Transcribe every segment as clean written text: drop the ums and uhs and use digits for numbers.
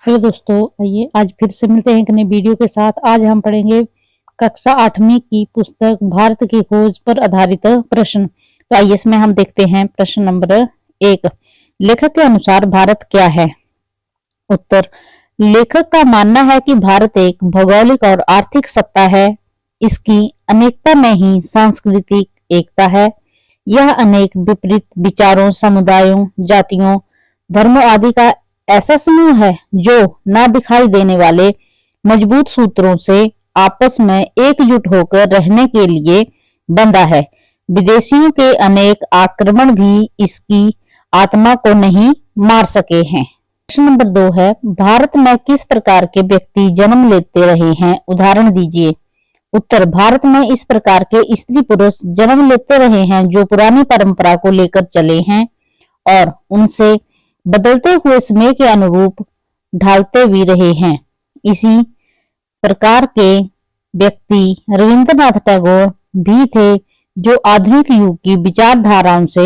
Hello दोस्तों, आइए आज फिर से मिलते हैं एक नए वीडियो के साथ। आज हम पढ़ेंगे कक्षा 8वीं की पुस्तक भारत की खोज पर आधारित प्रश्न। तो आइए इसमें हम देखते हैं प्रश्न नंबर 1। लेखक के अनुसार भारत क्या है? उत्तर। लेखक का मानना है कि भारत एक भौगोलिक और आर्थिक सत्ता है। इसकी अनेकता में ही सांस्कृतिक एकता है। यह अनेक विपरीत विचारों, समुदायों, जातियों, धर्मों आदि का ऐसा समूह है जो न दिखाई देने वाले मजबूत सूत्रों से आपस में एकजुट होकर रहने के लिए बंधा है। विदेशियों के अनेक आक्रमण भी इसकी आत्मा को नहीं मार सके हैं। प्रश्न नंबर 2 है, भारत में किस प्रकार के व्यक्ति जन्म लेते रहे हैं? उदाहरण दीजिए। उत्तर। भारत में इस प्रकार के स्त्री पुरुष जन्म लेते रहे हैं जो पुरानी परंपरा को लेकर चले हैं और उनसे बदलते हुए समय के अनुरूप ढालते भी रहे हैं। इसी प्रकार के व्यक्ति रविंद्रनाथ टैगोर भी थे जो आधुनिक युग की विचारधाराओं से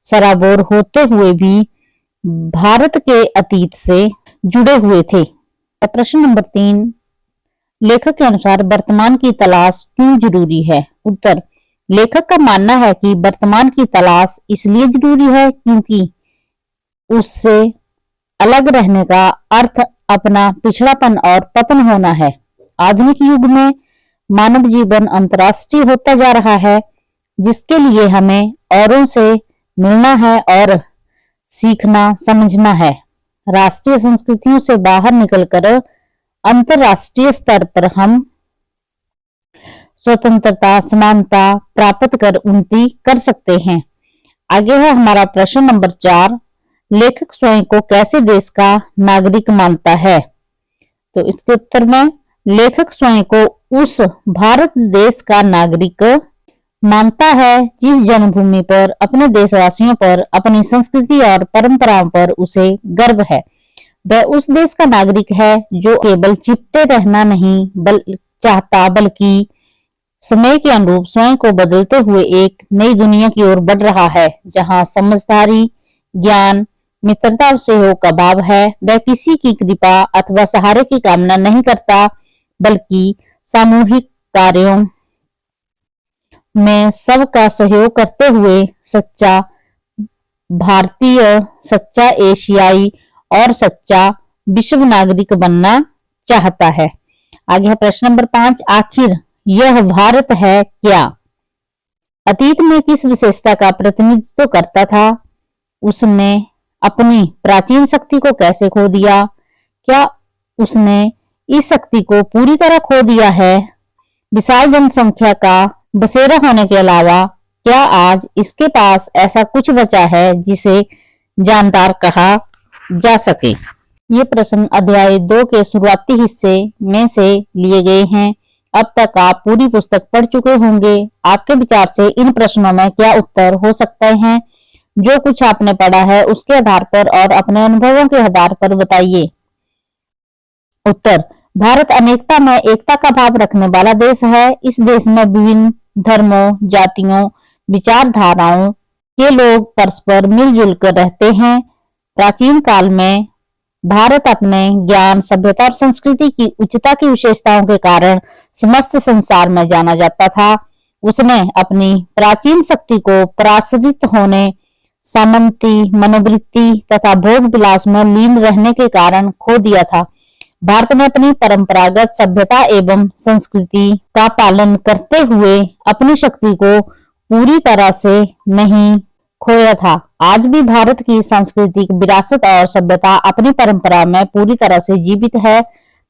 सराबोर होते हुए भी भारत के अतीत से जुड़े हुए थे। प्रश्न नंबर 3। लेखक के अनुसार वर्तमान की तलाश क्यों जरूरी है? उत्तर। लेखक का मानना है कि वर्तमान की तलाश इसलिए जरूरी है क्योंकि उससे अलग रहने का अर्थ अपना पिछड़ापन और पतन होना है। आधुनिक युग में मानव जीवन अंतर्राष्ट्रीय होता जा रहा है, जिसके लिए हमें औरों से मिलना है और सीखना समझना है। राष्ट्रीय संस्कृतियों से बाहर निकलकर अंतर्राष्ट्रीय स्तर पर हम स्वतंत्रता, समानता प्राप्त कर उन्नति कर सकते हैं। आगे है हमारा प्रश्न नंबर 4। लेखक स्वयं को कैसे देश का नागरिक मानता है? तो इसके उत्तर में लेखक स्वयं को उस भारत देश का नागरिक मानता है जिस जन्मभूमि पर, अपने देशवासियों पर, अपनी संस्कृति और परंपराओं पर उसे गर्व है। वह उस देश का नागरिक है जो केवल चिपटे रहना नहीं चाहता, बल्कि समय के अनुरूप स्वयं को बदलते हुए एक नई दुनिया की ओर बढ़ रहा है, जहां समझदारी, ज्ञान, मित्रता और सहयोग का भाव है। वह किसी की कृपा अथवा सहारे की कामना नहीं करता, बल्कि सामूहिक कार्यों में सबका सहयोग करते हुए सच्चा भारतीय, सच्चा एशियाई और सच्चा विश्व नागरिक बनना चाहता है। आगे है प्रश्न नंबर 5। आखिर यह भारत है क्या? अतीत में किस विशेषता का प्रतिनिधित्व करता था? उसने अपनी प्राचीन शक्ति को कैसे खो दिया? क्या उसने इस शक्ति को पूरी तरह खो दिया है? विशाल जनसंख्या का बसेरा होने के अलावा क्या आज इसके पास ऐसा कुछ बचा है जिसे जानदार कहा जा सके? ये प्रश्न अध्याय 2 के शुरुआती हिस्से में से लिए गए हैं। अब तक आप पूरी पुस्तक पढ़ चुके होंगे। आपके विचार से इन प्रश्नों में क्या उत्तर हो सकते हैं? जो कुछ आपने पढ़ा है उसके आधार पर और अपने अनुभवों के आधार पर बताइए। उत्तर। भारत अनेकता में एकता का भाव रखने वाला देश है। इस देश में विभिन्न धर्मों, जातियों, विचारधाराओं के लोग परस्पर मिलजुल कर रहते हैं। प्राचीन काल में भारत अपने ज्ञान, सभ्यता और संस्कृति की उच्चता की विशेषताओं के कारण समस्त संसार में जाना जाता था। उसने अपनी प्राचीन शक्ति को पराश्रित होने, सामंती मनोवृत्ति तथा भोग विलास में लीन रहने के कारण खो दिया था। भारत ने अपनी परंपरागत सभ्यता एवं संस्कृति का पालन करते हुए अपनी शक्ति को पूरी तरह से नहीं खोया था। आज भी भारत की सांस्कृतिक विरासत और सभ्यता अपनी परंपरा में पूरी तरह से जीवित है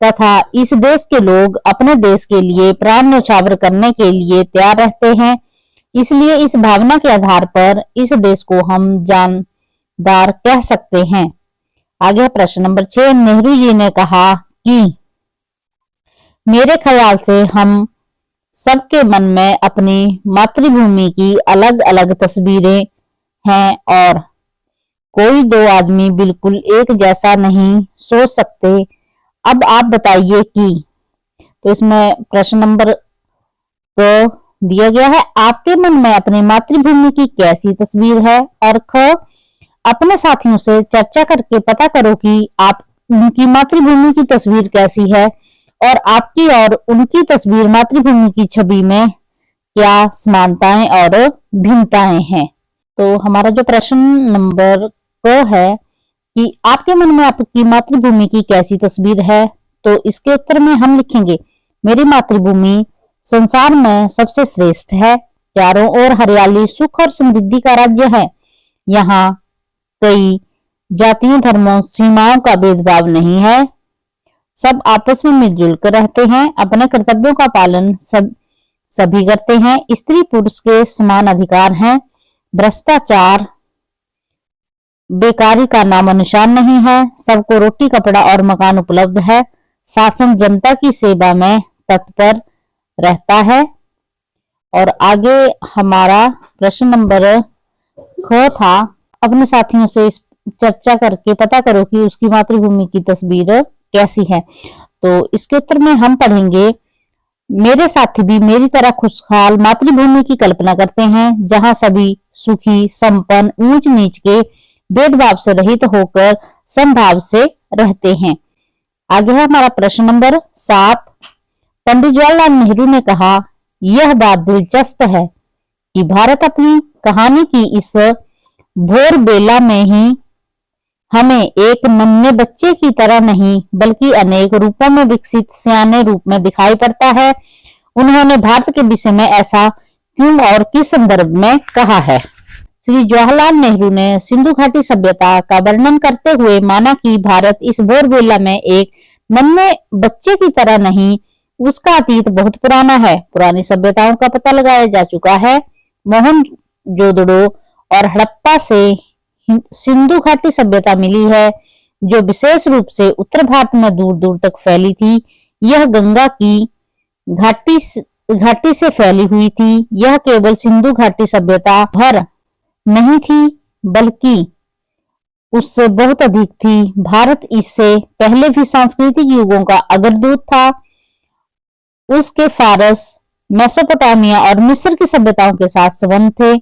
तथा इस देश के लोग अपने देश के लिए प्राण न्यौछावर करने के लिए तैयार रहते हैं। इसलिए इस भावना के आधार पर इस देश को हम जानदार कह सकते हैं। आगे प्रश्न नंबर 6। नेहरू जी ने कहा कि मेरे ख्याल से हम सबके मन में अपनी मातृभूमि की अलग अलग तस्वीरें हैं और कोई दो आदमी बिल्कुल एक जैसा नहीं सोच सकते। अब आप बताइए कि, तो इसमें प्रश्न नंबर को दिया गया है, आपके मन में अपनी मातृभूमि की कैसी तस्वीर है? और ख, अपने साथियों से चर्चा करके पता करो कि आप उनकी मातृभूमि की तस्वीर कैसी है और आपकी और उनकी तस्वीर मातृभूमि की छवि में क्या समानताएं और भिन्नताएं हैं। तो हमारा जो प्रश्न नंबर को है कि आपके मन में आपकी मातृभूमि की कैसी तस्वीर है, तो इसके उत्तर में हम लिखेंगे मेरी मातृभूमि संसार में सबसे श्रेष्ठ है। चारों ओर हरियाली, सुख और समृद्धि का राज्य है। यहाँ कई जातियों, धर्मों, सीमाओं का भेदभाव नहीं है। सब आपस में मिलजुल कर रहते हैं। अपने कर्तव्यों का पालन सभी करते हैं। स्त्री पुरुष के समान अधिकार हैं। भ्रष्टाचार, बेकारी का नामो निशान नहीं है। सबको रोटी, कपड़ा और मकान उपलब्ध है। शासन जनता की सेवा में तत्पर रहता है। और आगे हमारा प्रश्न नंबर ख था, अपने साथियों से चर्चा करके पता करो कि उसकी मातृभूमि की तस्वीर कैसी है। तो इसके उत्तर में हम पढ़ेंगे मेरे साथी भी मेरी तरह खुशहाल मातृभूमि की कल्पना करते हैं, जहां सभी सुखी, संपन्न, ऊंच नीच के भेदभाव से रहित होकर समभाव से रहते हैं। आगे है हमारा प्रश्न नंबर 7। पंडित जवाहरलाल नेहरू ने कहा, यह बात दिलचस्प है कि भारत अपनी कहानी की इस भोर बेला में ही हमें एक नन्हे बच्चे की तरह नहीं बल्कि अनेक रूपों में विकसित सियाने रूप में दिखाई पड़ता है। उन्होंने भारत के विषय में ऐसा क्यों और किस संदर्भ में कहा है। श्री जवाहरलाल नेहरू ने सिंधु घाटी सभ्यता का वर्णन करते हुए माना कि भारत इस बोरबेला में एक नन्हे बच्चे की तरह नहीं, उसका अतीत बहुत पुराना है। पुरानी सभ्यताओं का पता लगाया जा चुका है। मोहनजोदड़ो और हड़प्पा से सिंधु घाटी सभ्यता मिली है, जो विशेष रूप से उत्तर भारत में दूर दूर तक फैली थी। यह गंगा की घाटी से फैली हुई थी। यह केवल सिंधु घाटी सभ्यता भर नहीं थी बल्कि उससे बहुत अधिक थी। भारत इससे पहले भी सांस्कृतिक युगों का अग्रदूत था। उसके फारस, मेसोपोटामिया और मिस्र की सभ्यताओं के साथ संबंध थे।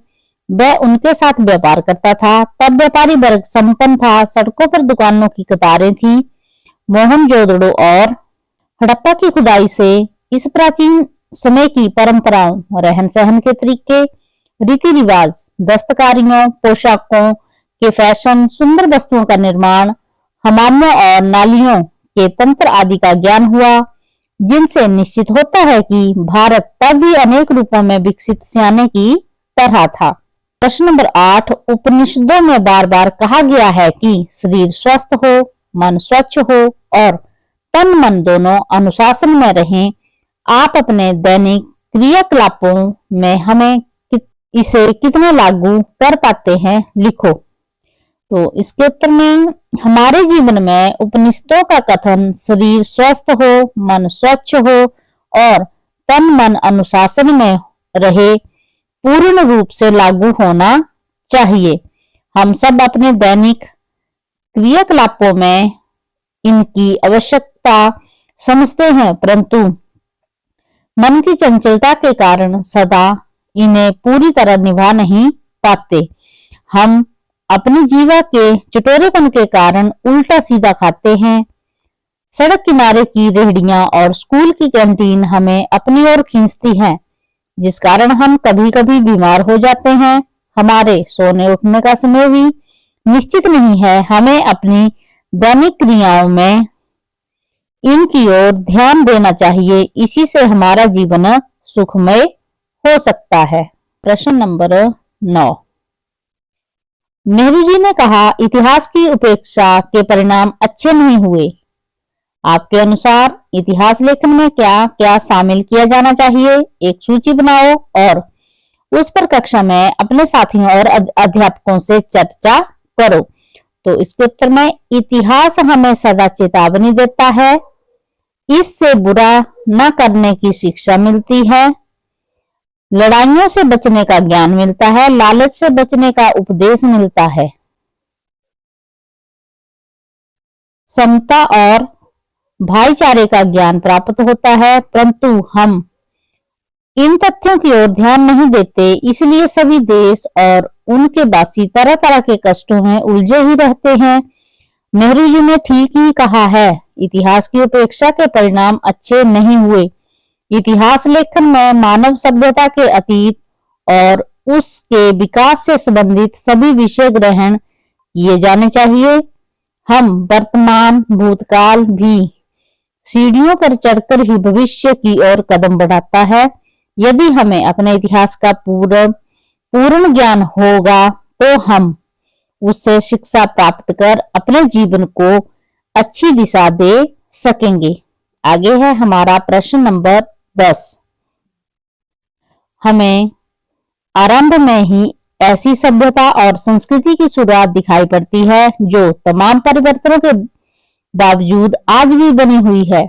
वह उनके साथ व्यापार करता था। तब व्यापारी वर्ग संपन्न था। सड़कों पर दुकानों की कतारें थी। मोहनजोदड़ो और हड़प्पा की खुदाई से इस प्राचीन समय की परंपराओं, रहन सहन के तरीके, रीति रिवाज, दस्तकारियों, पोशाकों के फैशन, सुंदर वस्तुओं का निर्माण, हमामों और नालियों के तंत्र आदि का ज्ञान हुआ, जिनसे निश्चित होता है कि भारत तब भी अनेक रूपों में विकसित सियाने की तरह था। प्रश्न नंबर 8। उपनिषदों में बार बार कहा गया है कि शरीर स्वस्थ हो, मन स्वच्छ हो और तन मन दोनों अनुशासन में रहें। आप अपने दैनिक क्रियाकलापों में हमें इसे कितना लागू कर पाते हैं, लिखो। तो इसके उत्तर में हमारे जीवन में उपनिषदों का कथन शरीर स्वस्थ हो, मन स्वच्छ हो और तन मन अनुशासन में रहे पूर्ण रूप से लागू होना चाहिए। हम सब अपने दैनिक क्रियाकलापों में इनकी आवश्यकता समझते हैं, परंतु मन की चंचलता के कारण सदा इन्हें पूरी तरह निभा नहीं पाते। हम अपनी जीवा के चटोरेपन के कारण उल्टा सीधा खाते हैं। सड़क किनारे की रेहड़ियां और स्कूल की कैंटीन हमें अपनी ओर खींचती हैं, जिस कारण हम कभी कभी बीमार हो जाते हैं। हमारे सोने उठने का समय भी निश्चित नहीं है। हमें अपनी दैनिक क्रियाओं में इनकी ओर ध्यान देना चाहिए। इसी से हमारा जीवन सुखमय हो सकता है। प्रश्न नंबर 9। नेहरू जी ने कहा, इतिहास की उपेक्षा के परिणाम अच्छे नहीं हुए। आपके अनुसार इतिहास लेखन में क्या क्या शामिल किया जाना चाहिए? एक सूची बनाओ और उस पर कक्षा में अपने साथियों और अध्यापकों से चर्चा करो। तो इसके उत्तर में इतिहास हमें सदा चेतावनी देता है। इससे बुरा न करने की शिक्षा मिलती है। लड़ाइयों से बचने का ज्ञान मिलता है। लालच से बचने का उपदेश मिलता है। समता और भाईचारे का ज्ञान प्राप्त होता है, परंतु हम इन तथ्यों की ओर ध्यान नहीं देते। इसलिए सभी देश और उनके वासी तरह तरह के कष्टों में उलझे ही रहते हैं। नेहरू जी ने ठीक ही कहा है, इतिहास की उपेक्षा के परिणाम अच्छे नहीं हुए। इतिहास लेखन में मानव सभ्यता के अतीत और उसके विकास से संबंधित सभी विषय ग्रहण किए जाने चाहिए। हम वर्तमान भूतकाल भी सीढ़ियों पर चढ़कर ही भविष्य की ओर कदम बढ़ाता है। यदि हमें अपने इतिहास का पूर्ण ज्ञान होगा तो हम उससे शिक्षा प्राप्त कर अपने जीवन को अच्छी दिशा दे सकेंगे। आगे है हमारा प्रश्न नंबर 10। हमें आरंभ में ही ऐसी सभ्यता और संस्कृति की शुरुआत दिखाई पड़ती है जो तमाम परिवर्तनों के बावजूद आज भी बनी हुई है।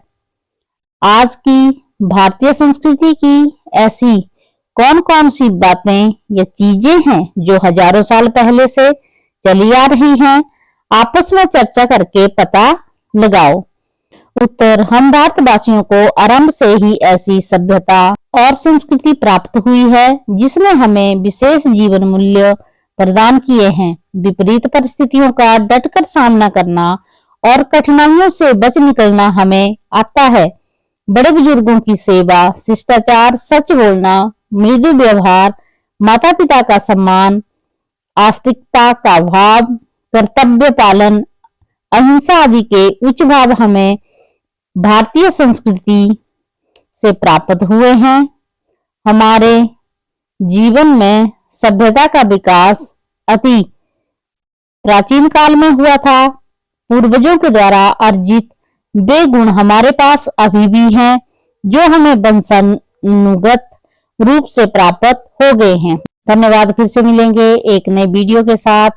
आज की भारतीय संस्कृति की ऐसी कौन कौन सी बातें या चीजें हैं जो हजारों साल पहले से चली आ रही हैं? आपस में चर्चा करके पता लगाओ। उत्तर, हम भारतवासियों को आरंभ से ही ऐसी सभ्यता और संस्कृति प्राप्त हुई है जिसने हमें विशेष जीवन मूल्य प्रदान किए हैं। विपरीत परिस्थितियों का डटकर सामना करना और कठिनाइयों से बच निकलना हमें आता है। बड़े बुजुर्गों की सेवा, शिष्टाचार, सच बोलना, मृदु व्यवहार, माता पिता का सम्मान, आस्तिकता का भाव, कर्तव्य पालन, अहिंसा आदि के उच्च भाव हमें भारतीय संस्कृति से प्राप्त हुए हैं। हमारे जीवन में सभ्यता का विकास अति प्राचीन काल में हुआ था। पूर्वजों के द्वारा अर्जित वे गुण हमारे पास अभी भी हैं जो हमें वंशानुगत रूप से प्राप्त हो गए हैं। धन्यवाद। फिर से मिलेंगे एक नए वीडियो के साथ।